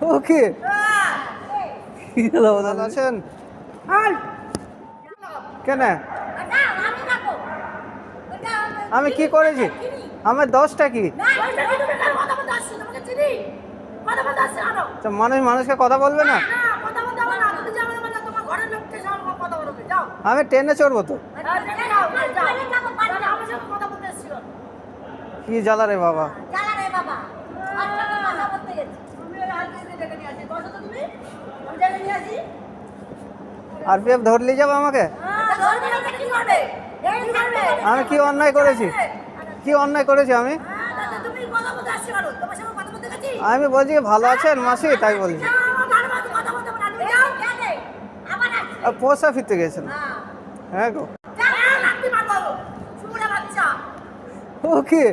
ওকে কি হলো ভালো আছেন কেন আমি কি করেছি আমার দোষটা কি তো মানুষ মানুষকে কথা বলবে না আমি ট্রেনে চড়বো তো কি জ্বালা রে বাবা আরপিএফ ধরলি যাবো আমাকে আমি কি অন্যায় করেছি কি অন্যায় করেছি আমি বলছি ভালো আছেন মাসি তাই বলছি পোষা ফিরতে গেছিলাম হ্যাঁ গো ওকে